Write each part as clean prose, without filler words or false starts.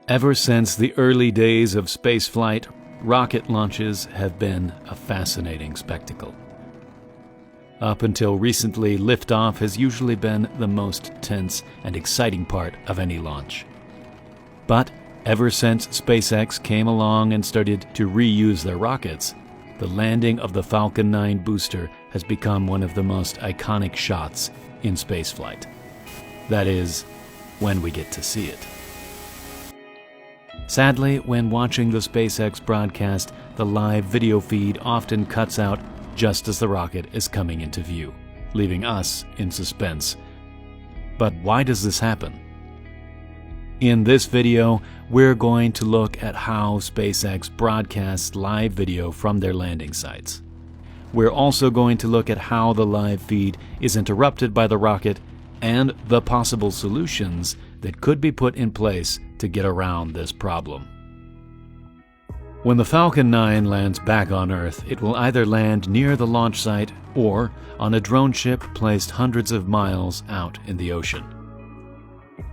Ever since the early days of spaceflight, rocket launches have been a fascinating spectacle. Up until recently, liftoff has usually been the most tense and exciting part of any launch. But ever since SpaceX came along and started to reuse their rockets, the landing of the Falcon 9 booster has become one of the most iconic shots in spaceflight. That is, when we get to see it. Sadly, when watching the SpaceX broadcast, the live video feed often cuts out just as the rocket is coming into view, leaving us in suspense. But why does this happen? In this video, we're going to look at how SpaceX broadcasts live video from their landing sites. We're also going to look at how the live feed is interrupted by the rocket and the possible solutions that could be put in place to get around this problem. When the Falcon 9 lands back on Earth, it will either land near the launch site or on a drone ship placed hundreds of miles out in the ocean.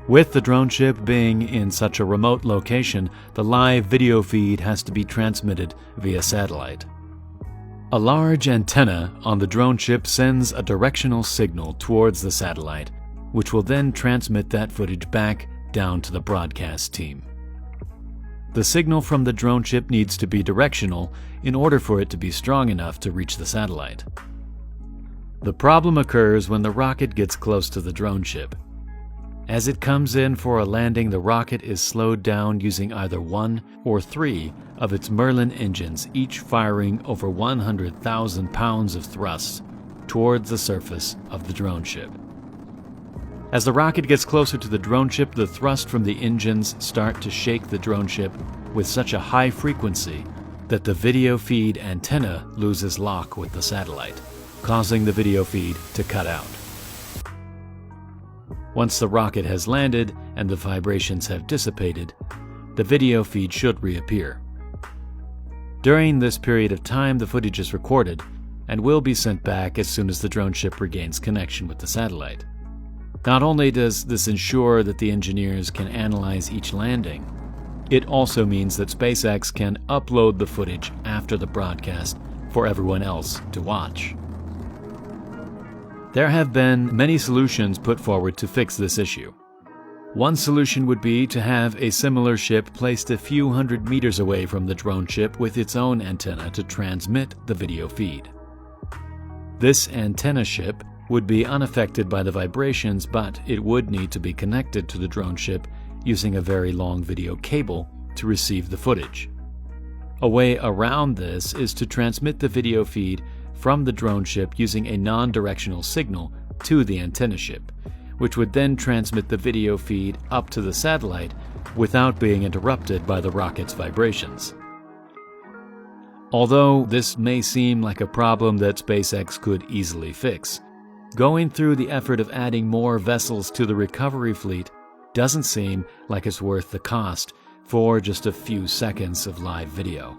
With the drone ship being in such a remote location, the live video feed has to be transmitted via satellite. A large antenna on the drone ship sends a directional signal towards the satellite, which will then transmit that footage back down to the broadcast team. The signal from the drone ship needs to be directional in order for it to be strong enough to reach the satellite. The problem occurs when the rocket gets close to the drone ship. As it comes in for a landing, the rocket is slowed down using either one or three of its Merlin engines, each firing over 100,000 pounds of thrust towards the surface of the drone ship. As the rocket gets closer to the drone ship, the thrust from the engines start to shake the drone ship with such a high frequency that the video feed antenna loses lock with the satellite, causing the video feed to cut out. Once the rocket has landed and the vibrations have dissipated, the video feed should reappear. During this period of time, the footage is recorded and will be sent back as soon as the drone ship regains connection with the satellite. Not only does this ensure that the engineers can analyze each landing, it also means that SpaceX can upload the footage after the broadcast for everyone else to watch. There have been many solutions put forward to fix this issue. One solution would be to have a similar ship placed a few hundred meters away from the drone ship with its own antenna to transmit the video feed. This antenna ship would be unaffected by the vibrations, but it would need to be connected to the drone ship using a very long video cable to receive the footage. A way around this is to transmit the video feed from the drone ship using a non-directional signal to the antenna ship, which would then transmit the video feed up to the satellite without being interrupted by the rocket's vibrations. Although this may seem like a problem that SpaceX could easily fix, going through the effort of adding more vessels to the recovery fleet doesn't seem like it's worth the cost for just a few seconds of live video.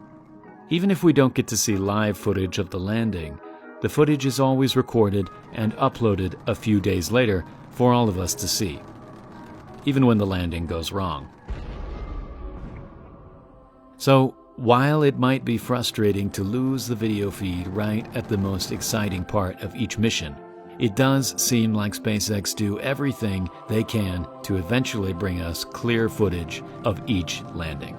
Even if we don't get to see live footage of the landing, the footage is always recorded and uploaded a few days later for all of us to see, even when the landing goes wrong. So, while it might be frustrating to lose the video feed right at the most exciting part of each mission, it does seem like SpaceX do everything they can to eventually bring us clear footage of each landing.